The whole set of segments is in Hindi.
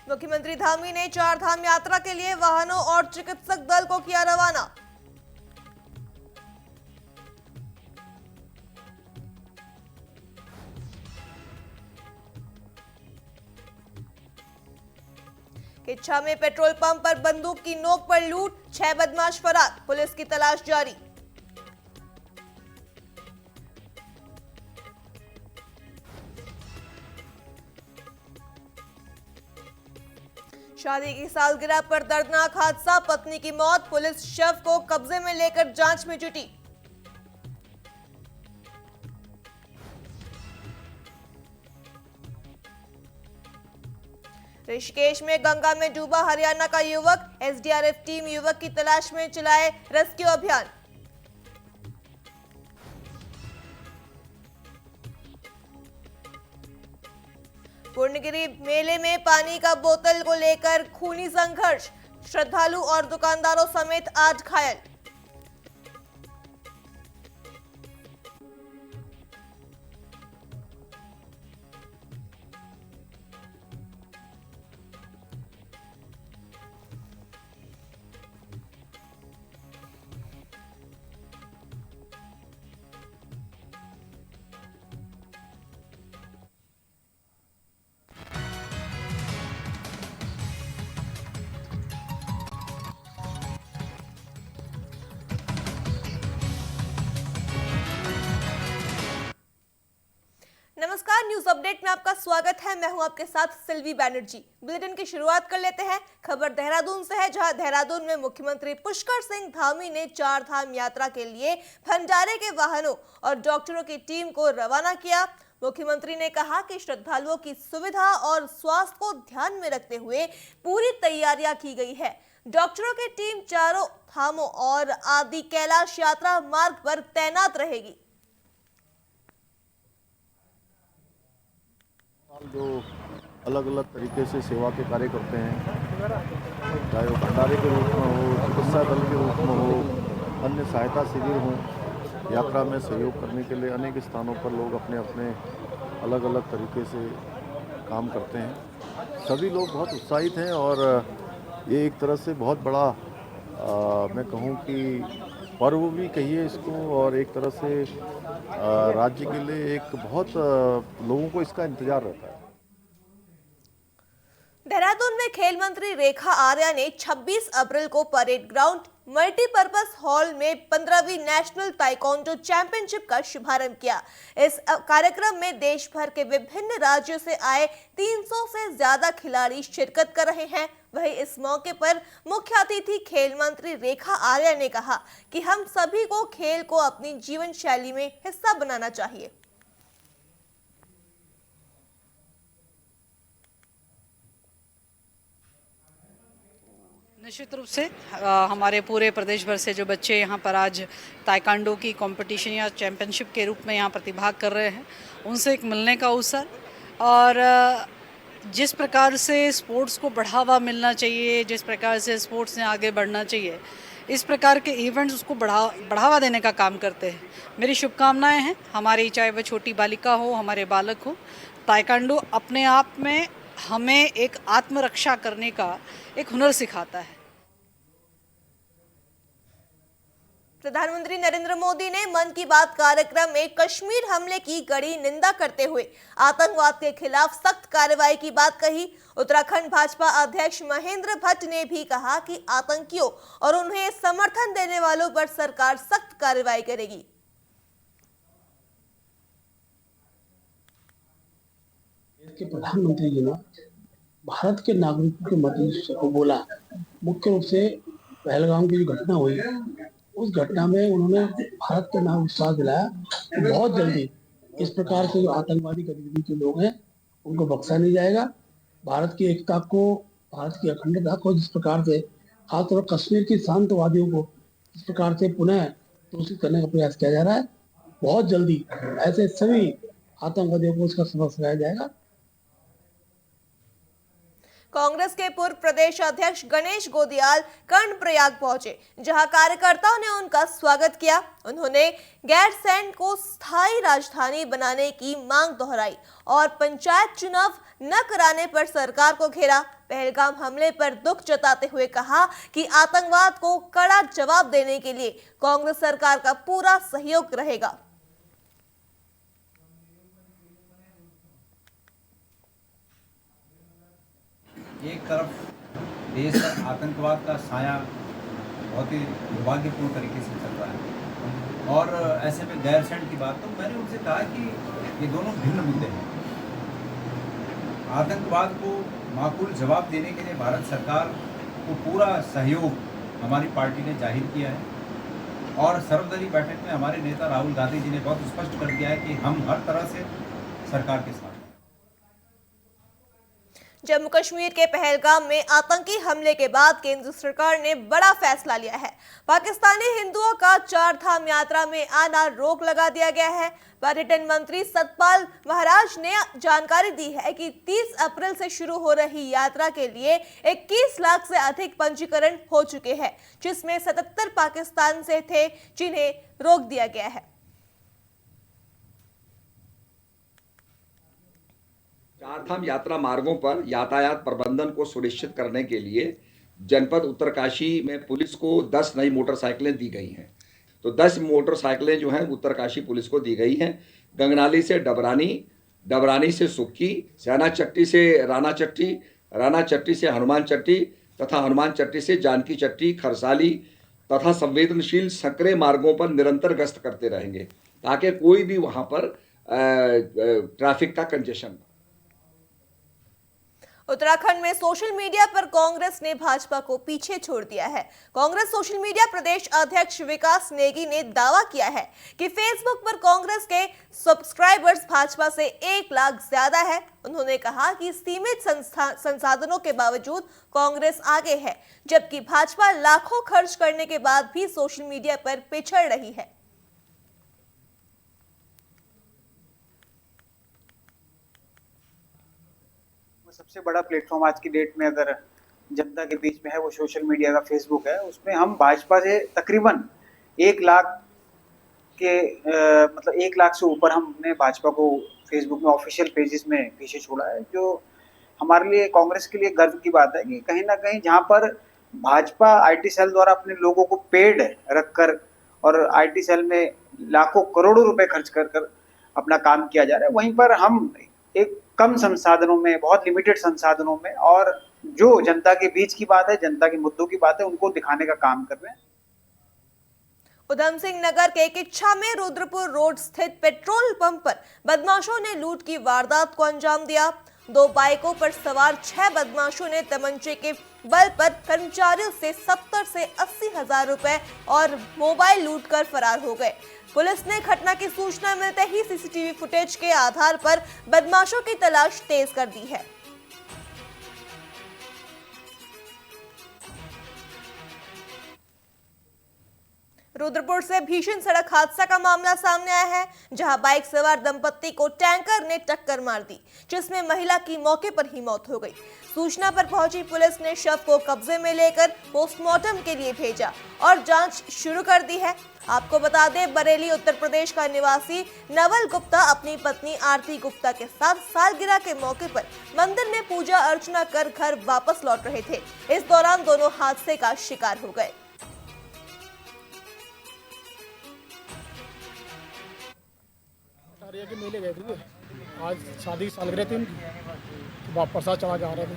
मुख्यमंत्री धामी ने चार धाम यात्रा के लिए वाहनों और चिकित्सक दल को किया रवाना। किच्छा में पेट्रोल पंप पर बंदूक की नोक पर लूट, 6 बदमाश फरार, पुलिस की तलाश जारी। शादी की सालगिरह पर दर्दनाक हादसा, पत्नी की मौत, पुलिस शव को कब्जे में लेकर जांच में जुटी। ऋषिकेश में गंगा में डूबा हरियाणा का युवक, एसडीआरएफ टीम युवक की तलाश में चलाए रेस्क्यू अभियान। पूर्णगिरी मेले में पानी का बोतल को लेकर खूनी संघर्ष, श्रद्धालु और दुकानदारों समेत 8 घायल। नमस्कार, न्यूज अपडेट में आपका स्वागत है। मैं हूं आपके साथ सिल्वी बैनर्जी। बुलेटिन की शुरुआत कर लेते हैं। खबर देहरादून से है, जहां देहरादून में मुख्यमंत्री पुष्कर सिंह धामी ने चार धाम यात्रा के लिए भंडारे के वाहनों और डॉक्टरों की टीम को रवाना किया। मुख्यमंत्री ने कहा कि श्रद्धालुओं की सुविधा और स्वास्थ्य को ध्यान में रखते हुए पूरी तैयारियां की गई है। डॉक्टरों की टीम चारों धामों और आदि कैलाश यात्रा मार्ग पर तैनात रहेगी। जो अलग अलग तरीके से सेवा के कार्य करते हैं, चाहे वो भंडारे के रूप में हो, चिकित्सा दल के रूप में हो, अन्य सहायता शिविर हों, यात्रा में सहयोग करने के लिए अनेक स्थानों पर लोग अपने अपने अलग अलग तरीके से काम करते हैं। सभी लोग बहुत उत्साहित हैं और ये एक तरह से बहुत बड़ा मैं कहूँ कि पर्व भी कहिए इसको, और एक तरह से राज्य के लिए एक बहुत लोगों को इसका इंतजार रहता है। देहरादून में खेल मंत्री रेखा आर्या ने 26 अप्रैल को परेड ग्राउंड मल्टीपर्पज हॉल में 15वीं नेशनल ताइक्वांडो चैंपियनशिप का शुभारंभ किया। इस कार्यक्रम में देश भर के विभिन्न राज्यों से आए 300 से ज्यादा खिलाड़ी शिरकत कर रहे हैं। वहीं इस मौके पर मुख्य अतिथि खेल मंत्री रेखा आर्या ने कहा कि हम सभी को खेल को अपनी जीवन शैली में हिस्सा बनाना चाहिए। निश्चित रूप से हमारे पूरे प्रदेश भर से जो बच्चे यहाँ पर आज ताइक्वांडो की कंपटीशन या चैंपियनशिप के रूप में यहाँ प्रतिभाग कर रहे हैं, उनसे एक मिलने का अवसर, और जिस प्रकार से स्पोर्ट्स को बढ़ावा मिलना चाहिए, जिस प्रकार से स्पोर्ट्स में आगे बढ़ना चाहिए, इस प्रकार के इवेंट्स उसको बढ़ावा देने का काम करते हैं। मेरी शुभकामनाएं हैं हमारी, चाहे वह छोटी बालिका हो, हमारे बालक हो। ताइक्वांडो अपने आप में हमें एक आत्मरक्षा करने का एक हुनर सिखाता है। प्रधानमंत्री नरेंद्र मोदी ने मन की बात कार्यक्रम में कश्मीर हमले की कड़ी निंदा करते हुए आतंकवाद के खिलाफ सख्त कार्रवाई की बात कही। उत्तराखंड भाजपा अध्यक्ष महेंद्र भट्ट ने भी कहा कि आतंकियों और उन्हें समर्थन देने वालों पर सरकार सख्त कार्रवाई करेगी। के प्रधानमंत्री जी ने भारत के नागरिकों के मध्य को बोला। मुख्य रूप से पहलगाम की जो घटना हुई, उस घटना में उन्होंने भारत का नाम विश्वास दिलाया कि बहुत जल्दी इस प्रकार से जो आतंकवादी गतिविधि के लोग हैं उनको बख्शा नहीं जाएगा। भारत की एकता को, भारत की अखंडता को जिस प्रकार से खासतौर पर कश्मीर की शांतवादियों को जिस प्रकार से पुनः दूषित करने का प्रयास किया जा रहा है, बहुत जल्दी ऐसे सभी आतंकवादियों को इसका सबक सिखाया जाएगा। कांग्रेस के पूर्व प्रदेश अध्यक्ष गणेश गोदियाल कर्णप्रयाग पहुंचे, जहां कार्यकर्ताओं ने उनका स्वागत किया। उन्होंने गैरसैंण को स्थायी राजधानी बनाने की मांग दोहराई और पंचायत चुनाव न कराने पर सरकार को घेरा। पहलगाम हमले पर दुख जताते हुए कहा कि आतंकवाद को कड़ा जवाब देने के लिए कांग्रेस सरकार का पूरा सहयोग रहेगा। एक तरफ देश पर आतंकवाद का साया बहुत ही दुर्भाग्यपूर्ण तरीके से चल रहा है और ऐसे में गैरसैंण की बात, तो मैंने उनसे कहा कि ये दोनों भिन्न मुद्दे हैं। आतंकवाद को माकूल जवाब देने के लिए भारत सरकार को पूरा सहयोग हमारी पार्टी ने जाहिर किया है और सर्वदलीय बैठक में हमारे नेता राहुल गांधी जी ने बहुत स्पष्ट कर दिया है कि हम हर तरह से सरकार के साथ हैं। जम्मू कश्मीर के पहलगाम में आतंकी हमले के बाद केंद्र सरकार ने बड़ा फैसला लिया है। पाकिस्तानी हिंदुओं का चार धाम यात्रा में आना रोक लगा दिया गया है। पर्यटन मंत्री सतपाल महाराज ने जानकारी दी है कि 30 अप्रैल से शुरू हो रही यात्रा के लिए 21 लाख से अधिक पंजीकरण हो चुके हैं, जिसमें 77 पाकिस्तान से थे, जिन्हें रोक दिया गया है। चारधाम यात्रा मार्गों पर यातायात प्रबंधन को सुनिश्चित करने के लिए जनपद उत्तरकाशी में पुलिस को 10 नई मोटरसाइकिलें दी गई हैं। तो 10 मोटरसाइकिलें जो हैं उत्तरकाशी पुलिस को दी गई हैं। गंगनाली से डबरानी, डबरानी से सुक्की, सैना चट्टी से राना चट्टी, राना चट्टी से हनुमान चट्टी तथा हनुमान चट्टी से जानकी चट्टी, खरसाली तथा संवेदनशील संकरे मार्गों पर निरंतर गश्त करते रहेंगे ताकि कोई भी वहाँ पर ट्रैफिक का कंजेशन। उत्तराखंड में सोशल मीडिया पर कांग्रेस ने भाजपा को पीछे छोड़ दिया है। कांग्रेस सोशल मीडिया प्रदेश अध्यक्ष विकास नेगी ने दावा किया है कि फेसबुक पर कांग्रेस के सब्सक्राइबर्स भाजपा से 1 लाख ज्यादा है। उन्होंने कहा कि सीमित संसाधनों के बावजूद कांग्रेस आगे है, जबकि भाजपा लाखों खर्च करने के बाद भी सोशल मीडिया पर पिछड़ रही है। सबसे बड़ा प्लेटफॉर्म आज की डेट में अगर जनता के बीच में है वो सोशल मीडिया का फेसबुक है। उसमें हम भाजपा से तकरीबन 1 लाख के मतलब 1 लाख से ऊपर हमने भाजपा को फेसबुक में ऑफिशियल पेजेस में पीछे छोड़ा है, जो हमारे लिए कांग्रेस के लिए गर्व की बात है कि कहीं ना कहीं जहां पर भाजपा आईटी सेल द्वारा अपने लोगों को पेड रखकर और आईटी सेल में लाखों करोड़ों रुपए खर्च कर अपना काम किया जा रहा है, वहीं पर हम एक कम संसाधनों में, बहुत लिमिटेड संसाधनों में और जो जनता के बीच की बात है, जनता के मुद्दों की बात है, उनको दिखाने का काम कर रहे हैं। उधम सिंह नगर के किच्छा में रुद्रपुर रोड स्थित पेट्रोल पंप पर बदमाशों ने लूट की वारदात को अंजाम दिया। 2 बाइकों पर सवार 6 बदमाशों ने तमंचे के बल पर कर्मचारियों से 70 से 80 हजार रुपए और मोबाइल लूटकर फरार हो गए। पुलिस ने घटना की सूचना मिलते ही सीसीटीवी फुटेज के आधार पर बदमाशों की तलाश तेज कर दी है। रुद्रपुर से भीषण सड़क हादसा का मामला सामने आया है, जहां बाइक सवार दंपत्ति को टैंकर ने टक्कर मार दी, जिसमें महिला की मौके पर ही मौत हो गई। सूचना पर पहुंची पुलिस ने शव को कब्जे में लेकर पोस्टमार्टम के लिए भेजा और जांच शुरू कर दी है। आपको बता दें, बरेली उत्तर प्रदेश का निवासी नवल गुप्ता अपनी पत्नी आरती गुप्ता के साथ सालगिरह के मौके पर मंदिर में पूजा अर्चना कर घर वापस लौट रहे थे। इस दौरान दोनों हादसे का शिकार हो गए। के मेले गए थे, आज शादी की सालगिरह थी उनकी, तो प्रसाद चढ़ा के आ रहे थे,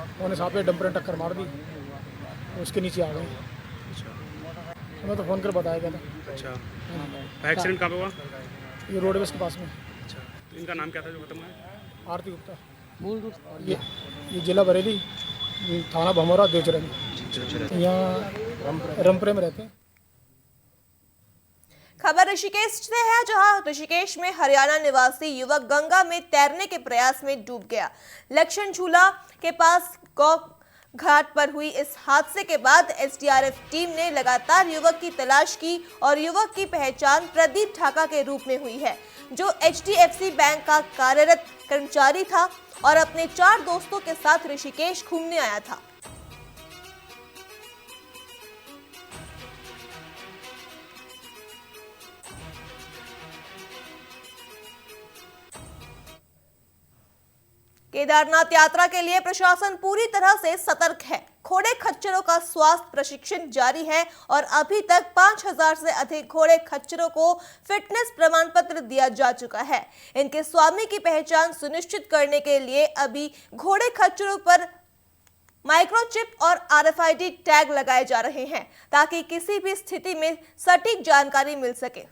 उन्होंने साथ में डंपर ने टक्कर मार दी, उसके नीचे आ गए। हमें तो फ़ोन कर बताया गया था। अच्छा, एक्सीडेंट कहाँ पे हुआ? ये रोडवेज के पास में। अच्छा, तो इनका नाम क्या था जो खत्म हुआ? आरती गुप्ता, मूल रूप ये जिला बरेली, थाना भमोरा, देवचरण, यहाँ रमपुरे में रहते हैं। खबर ऋषिकेश से है, जहां ऋषिकेश में हरियाणा निवासी युवक गंगा में तैरने के प्रयास में डूब गया। लक्षण झूला के पास घाट पर हुई इस हादसे के बाद एसडीआरएफ टीम ने लगातार युवक की तलाश की और युवक की पहचान प्रदीप ठाका के रूप में हुई है, जो एचडीएफसी बैंक का कार्यरत कर्मचारी था और अपने 4 दोस्तों के साथ ऋषिकेश घूमने आया था। केदारनाथ यात्रा के लिए प्रशासन पूरी तरह से सतर्क है। घोड़े खच्चरों का स्वास्थ्य प्रशिक्षण जारी है और अभी तक 5000 से अधिक घोड़े खच्चरों को फिटनेस प्रमाण पत्र दिया जा चुका है। इनके स्वामी की पहचान सुनिश्चित करने के लिए अभी घोड़े खच्चरों पर माइक्रोचिप और आरएफआईडी टैग लगाए जा रहे हैं, ताकि किसी भी स्थिति में सटीक जानकारी मिल सके।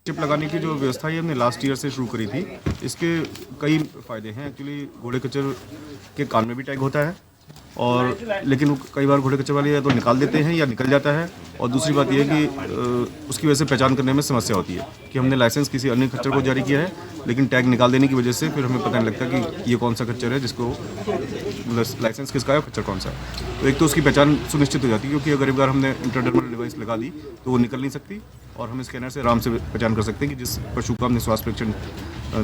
चिप लगाने की जो व्यवस्था है हमने लास्ट ईयर से शुरू करी थी। इसके कई फ़ायदे हैं। एक्चुअली घोड़े खच्चर के कान में भी टैग होता है और लेकिन कई बार घोड़े खच्चर वाले या तो निकाल देते हैं या निकल जाता है, और दूसरी बात यह है कि उसकी वजह से पहचान करने में समस्या होती है कि हमने लाइसेंस किसी अन्य खच्चर को जारी किया है, लेकिन टैग निकाल देने की वजह से फिर हमें पता नहीं लगता कि ये कौन सा खच्चर है, जिसको लाइसेंस किसका है, खच्चर कौन सा है। तो एक तो उसकी पहचान सुनिश्चित हो जाती है, क्योंकि अगर एक बार हमने इंट्राडर्मल डिवाइस लगा दी तो वो निकल नहीं सकती और हम स्कैनर से आराम से पहचान कर सकते हैं कि जिस पशु का हमने स्वास्थ्य परीक्षण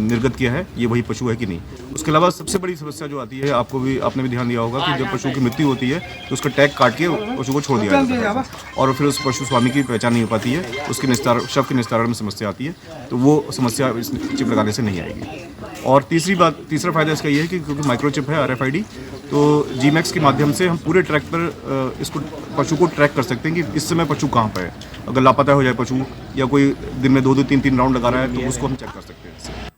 निर्गत किया है ये वही पशु है कि नहीं। उसके अलावा सबसे बड़ी समस्या जो आती है, आपने भी ध्यान दिया होगा कि जब पशु की मृत्यु होती है तो उसका टैग काट के पशु को छोड़ दिया जाता है और फिर उस पशु स्वामी की पहचान नहीं हो पाती है, उसके शव के निस्तारण में समस्या आती है। तो वो समस्या इस चिप लगाने से नहीं आएगी। और तीसरा फायदा इसका ये है कि क्योंकि माइक्रोचिप है आरएफआईडी, तो जीमैक्स के माध्यम से हम पूरे ट्रैक पर इसको पशु को ट्रैक कर सकते हैं कि इस समय पशु कहाँ पर है। अगर लापता हो जाए पशु या कोई दिन में 2-2, 3-3 राउंड लगा रहा है तो उसको हम चेक कर सकते हैं।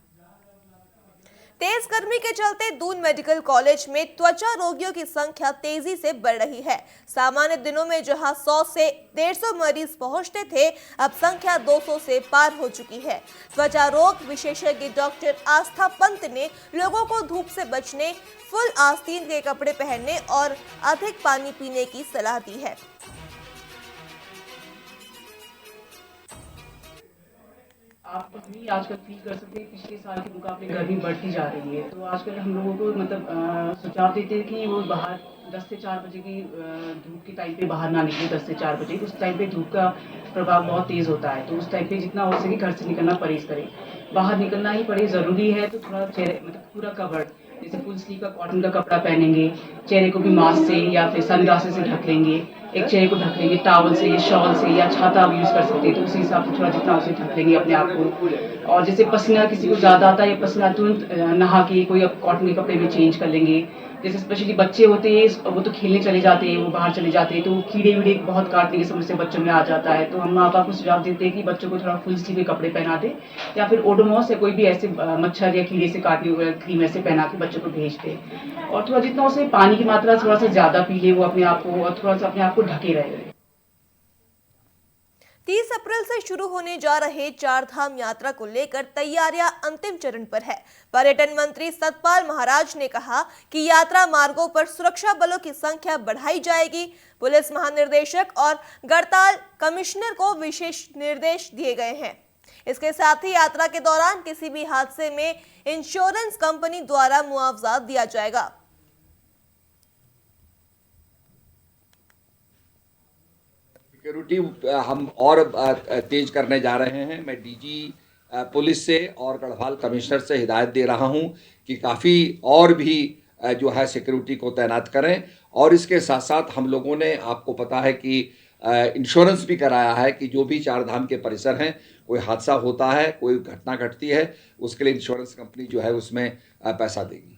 तेज गर्मी के चलते दून मेडिकल कॉलेज में त्वचा रोगियों की संख्या तेजी से बढ़ रही है। सामान्य दिनों में जहां 100 से 150 मरीज पहुंचते थे, अब संख्या 200 से पार हो चुकी है। त्वचा रोग विशेषज्ञ डॉक्टर आस्था पंत ने लोगों को धूप से बचने, फुल आस्तीन के कपड़े पहनने और अधिक पानी पीने की सलाह दी है। आप भी आजकल फील कर सकते हैं पिछले साल के मुकाबले गर्मी बढ़ती जा रही है। तो आजकल हम लोगों को मतलब सुझाव देते हैं कि वो बाहर 10 से 4 बजे की धूप के टाइम पे बाहर ना निकले। 10 से 4 बजे उस टाइम पे धूप का प्रभाव बहुत तेज़ होता है, तो उस टाइम पे जितना हो सके घर से निकलना परहेज करें। बाहर निकलना ही पड़े ज़रूरी है तो थोड़ा चेहरे मतलब पूरा कवर्ड, जैसे फुल स्लीव का कॉटन का कपड़ा पहनेंगे, चेहरे को भी मास्क से या फिर सनग्लासेस से ढक लेंगे, एक चेहरे को ढक लेंगे टॉवल से, शॉल से या छाता आप यूज़ कर सकते हैं, तो उसी हिसाब से थोड़ा जितना उसे ढक लेंगे अपने आप को। और जैसे पसीना किसी को ज़्यादा आता है या पसीना तुरंत नहा के कोई अब कॉटन के कपड़े में चेंज कर लेंगे। जैसे स्पेशली बच्चे होते हैं वो तो खेलने चले जाते हैं, वो बाहर चले जाते हैं, तो कीड़े वीड़े बहुत काटने की समस्या बच्चों में आ जाता है। तो हम माँ बाप को सुझाव देते हैं कि बच्चों को थोड़ा फुल स्लीव के कपड़े पहना दे या फिर ओडोमॉस या कोई भी ऐसे मच्छर या कीड़े से काटने वाला क्रीम ऐसे पहना के बच्चों को भेज दे। और थोड़ा जितना उसे पानी की मात्रा थोड़ा सा ज़्यादा पी ले वो अपने आप को, और थोड़ा सा अपने आप को ढके रहे। 30 अप्रैल से शुरू होने जा रहे चारधाम यात्रा को लेकर तैयारियां अंतिम चरण पर है। पर्यटन मंत्री सतपाल महाराज ने कहा कि यात्रा मार्गों पर सुरक्षा बलों की संख्या बढ़ाई जाएगी। पुलिस महानिर्देशक और गढ़ताल कमिश्नर को विशेष निर्देश दिए गए हैं। इसके साथ ही यात्रा के दौरान किसी भी हादसे में इंश्योरेंस कंपनी द्वारा मुआवजा दिया जाएगा। सिक्योरिटी हम और तेज करने जा रहे हैं। मैं डीजी पुलिस से और गढ़वाल कमिश्नर से हिदायत दे रहा हूं कि काफ़ी और भी जो है सिक्योरिटी को तैनात करें। और इसके साथ साथ हम लोगों ने, आपको पता है कि इंश्योरेंस भी कराया है कि जो भी चारधाम के परिसर हैं, कोई हादसा होता है, कोई घटना घटती है, उसके लिए इंश्योरेंस कंपनी जो है उसमें पैसा देगी।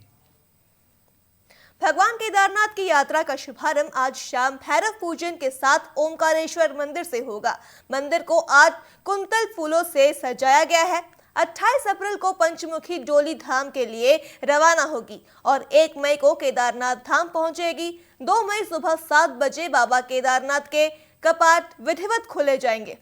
भगवान केदारनाथ की यात्रा का शुभारंभ आज शाम भैरव पूजन के साथ ओमकारेश्वर मंदिर से होगा। मंदिर को आज कुंतल फूलों से सजाया गया है। 28 अप्रैल को पंचमुखी डोली धाम के लिए रवाना होगी और 1 मई को केदारनाथ धाम पहुंचेगी। 2 मई सुबह 7 बजे बाबा केदारनाथ के कपाट विधिवत खोले जाएंगे।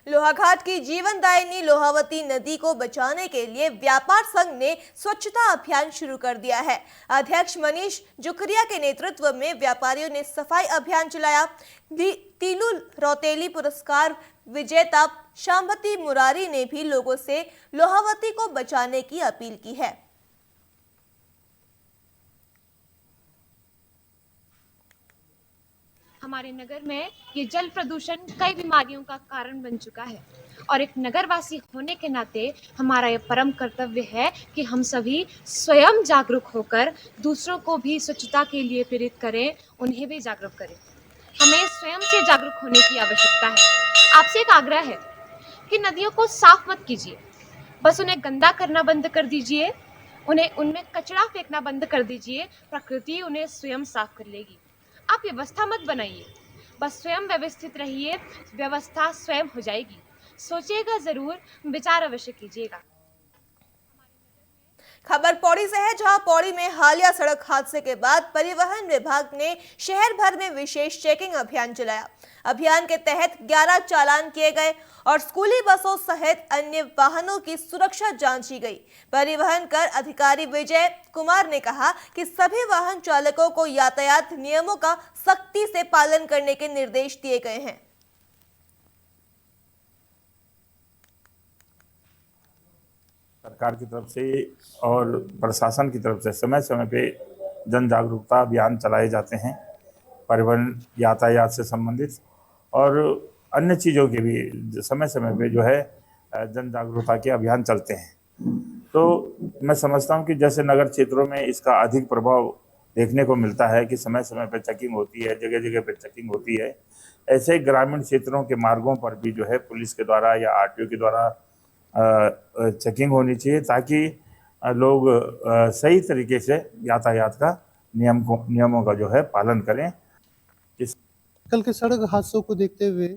लोहाघाट की जीवनदायिनी लोहावती नदी को बचाने के लिए व्यापार संघ ने स्वच्छता अभियान शुरू कर दिया है। अध्यक्ष मनीष जुकरिया के नेतृत्व में व्यापारियों ने सफाई अभियान चलाया। तीलू रौतेली पुरस्कार विजेता शांभती मुरारी ने भी लोगों से लोहावती को बचाने की अपील की है। हमारे नगर में ये जल प्रदूषण कई बीमारियों का कारण बन चुका है और एक नगरवासी होने के नाते हमारा ये परम कर्तव्य है कि हम सभी स्वयं जागरूक होकर दूसरों को भी स्वच्छता के लिए प्रेरित करें, उन्हें भी जागरूक करें। हमें स्वयं से जागरूक होने की आवश्यकता है। आपसे एक आग्रह है कि नदियों को साफ मत कीजिए, बस उन्हें गंदा करना बंद कर दीजिए, उनमें कचरा फेंकना बंद कर दीजिए। प्रकृति उन्हें स्वयं साफ कर लेगी। आप व्यवस्था मत बनाइए, बस स्वयं व्यवस्थित रहिए, व्यवस्था स्वयं हो जाएगी। सोचिएगा जरूर, विचार अवश्य कीजिएगा। खबर पौड़ी से है, जहां पौड़ी में हालिया सड़क हादसे के बाद परिवहन विभाग ने शहर भर में विशेष चेकिंग अभियान चलाया। अभियान के तहत 11 चालान किए गए और स्कूली बसों सहित अन्य वाहनों की सुरक्षा जांची गई। परिवहन कर अधिकारी विजय कुमार ने कहा कि सभी वाहन चालकों को यातायात नियमों का सख्ती से पालन करने के निर्देश दिए गए हैं। सरकार की तरफ से और प्रशासन की तरफ से समय समय पे जन जागरूकता अभियान चलाए जाते हैं, परिवहन यातायात से संबंधित और अन्य चीज़ों के भी समय समय पे जो है जन जागरूकता के अभियान चलते हैं। तो मैं समझता हूँ कि जैसे नगर क्षेत्रों में इसका अधिक प्रभाव देखने को मिलता है कि समय समय पर चेकिंग होती है, जगह जगह पर चेकिंग होती है, ऐसे ग्रामीण क्षेत्रों के मार्गों पर भी जो है पुलिस के द्वारा या आरटीओ के द्वारा चेकिंग होनी चाहिए, ताकि लोग सही तरीके से यातायात का नियमों का जो है पालन करें। कल के सड़क हादसों को देखते हुए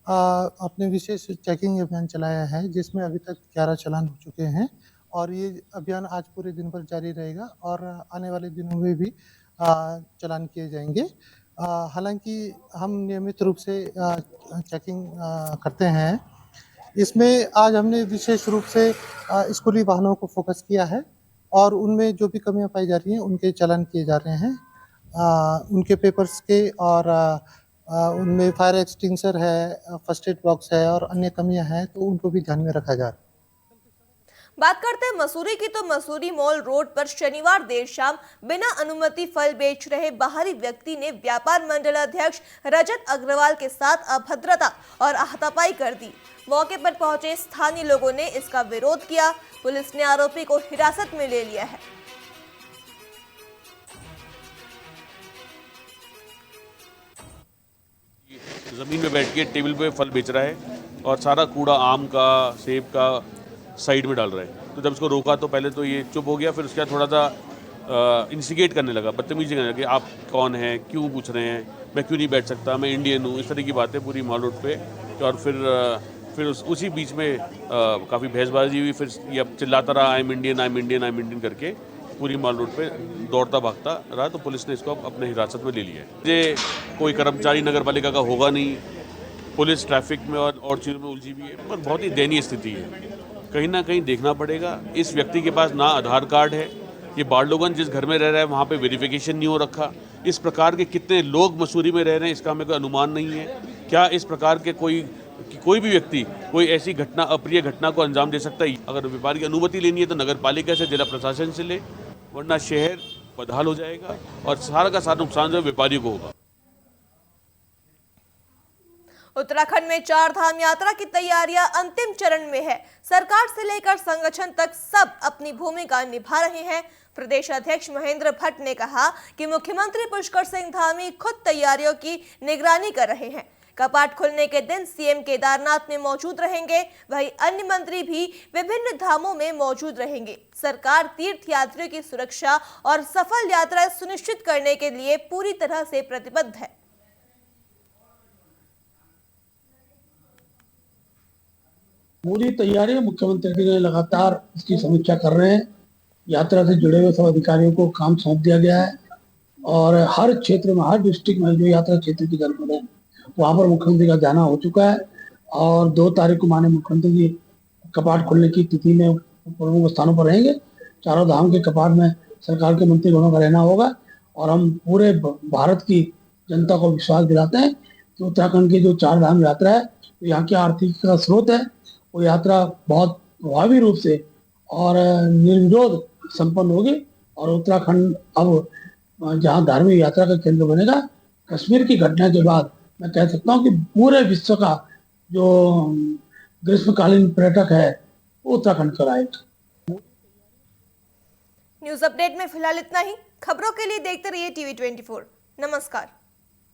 आपने विशेष चेकिंग अभियान चलाया है, जिसमें अभी तक 11 चालान हो चुके हैं और ये अभियान आज पूरे दिन भर जारी रहेगा और आने वाले दिनों में भी चालान किए जाएंगे। हालांकि हम नियमित रूप से चेकिंग करते हैं। इसमें आज हमने विशेष रूप से स्कूली वाहनों को फोकस किया है और उनमें जो भी कमियां पाई जा रही हैं उनके चालान किए जा रहे हैं। उनके पेपर्स के और उनमें फायर एक्सटिंग्विशर है, फर्स्ट एड बॉक्स है और अन्य कमियां हैं, तो उनको भी ध्यान में रखा जा रहा है। बात करते हैं मसूरी की, तो मसूरी मॉल रोड पर शनिवार देर शाम बिना अनुमति फल बेच रहे बाहरी व्यक्ति ने व्यापार मंडल अध्यक्ष रजत अग्रवाल के साथ अभद्रता और हाथापाई कर दी। मौके पर पहुंचे स्थानीय लोगों ने इसका विरोध किया। पुलिस ने आरोपी को हिरासत में ले लिया है। जमीन में बैठ के टेबल पे फल बेच रहा है और सारा कूड़ा आम का, सेब का साइड में डाल रहा है। तो जब उसको रोका तो पहले तो ये चुप हो गया, फिर उसके बाद थोड़ा सा इंसिगेट करने लगा, बदतमीजी करने लगा कि आप कौन हैं, क्यों पूछ रहे हैं, मैं क्यों नहीं बैठ सकता, मैं इंडियन हूँ, इस तरह की बातें पूरी मॉल रोड पे। और फिर उसी बीच में काफ़ी बहसबाजी हुई। फिर ये चिल्लाता रहा I am Indian, I am Indian, I am Indian करके पूरी मॉल रोड पे दौड़ता भागता रहा। तो पुलिस ने इसको अपने हिरासत में ले लिया है। ये कोई कर्मचारी नगर पालिका का होगा नहीं, पुलिस ट्रैफिक में और चीज़ों में उलझी हुई है, पर बहुत ही दयनीय स्थिति है। कहीं ना कहीं देखना पड़ेगा। इस व्यक्ति के पास ना आधार कार्ड है, ये बारलोगन जिस घर में रह रहा है वहाँ पे वेरिफिकेशन नहीं हो रखा। इस प्रकार के कितने लोग मसूरी में रह रहे हैं इसका हमें कोई अनुमान नहीं है। क्या इस प्रकार के कोई भी व्यक्ति कोई ऐसी घटना, अप्रिय घटना को अंजाम दे सकता है? अगर व्यापारी की अनुमति लेनी है तो नगर पालिका से, जिला प्रशासन से ले, वरना शहर बदहाल हो जाएगा और सारा का सारा नुकसान जो व्यापारी को होगा। उत्तराखंड में 4 धाम यात्रा की तैयारियां अंतिम चरण में है। सरकार से लेकर संगठन तक सब अपनी भूमिका निभा रहे हैं। प्रदेश अध्यक्ष महेंद्र भट्ट ने कहा कि मुख्यमंत्री पुष्कर सिंह धामी खुद तैयारियों की निगरानी कर रहे हैं। कपाट खुलने के दिन सीएम केदारनाथ में मौजूद रहेंगे, वहीं अन्य मंत्री भी विभिन्न धामों में मौजूद रहेंगे। सरकार तीर्थ यात्रियों की सुरक्षा और सफल यात्रा सुनिश्चित करने के लिए पूरी तरह से प्रतिबद्ध है। पूरी तैयारी मुख्यमंत्री जी ने लगातार इसकी समीक्षा कर रहे हैं। यात्रा से जुड़े हुए सब अधिकारियों को काम सौंप दिया गया है और हर क्षेत्र में, हर डिस्ट्रिक्ट में जो यात्रा क्षेत्र की जरूरत है वहां पर मुख्यमंत्री का जाना हो चुका है और 2 तारीख को माननीय मुख्यमंत्री जी कपाट खोलने की तिथि में प्रमुख स्थानों पर रहेंगे। चारों धाम के कपाट में सरकार के मंत्रीगणों का रहना होगा और हम पूरे भारत की जनता को विश्वास दिलाते हैं कि उत्तराखंड की जो 4 धाम यात्रा है, तो यहाँ की आर्थिक का स्रोत है। वो यात्रा बहुत प्रभावी रूप से और निर्विरोध संपन्न होगी और उत्तराखंड अब जहाँ धार्मिक यात्रा का केंद्र बनेगा। कश्मीर की घटना के बाद मैं कह सकता हूँ कि पूरे विश्व का जो ग्रीष्मकालीन पर्यटक है वो उत्तराखंड पर आएगा। न्यूज अपडेट में फिलहाल इतना ही। खबरों के लिए देखते रहिए टीवी 24। नमस्कार।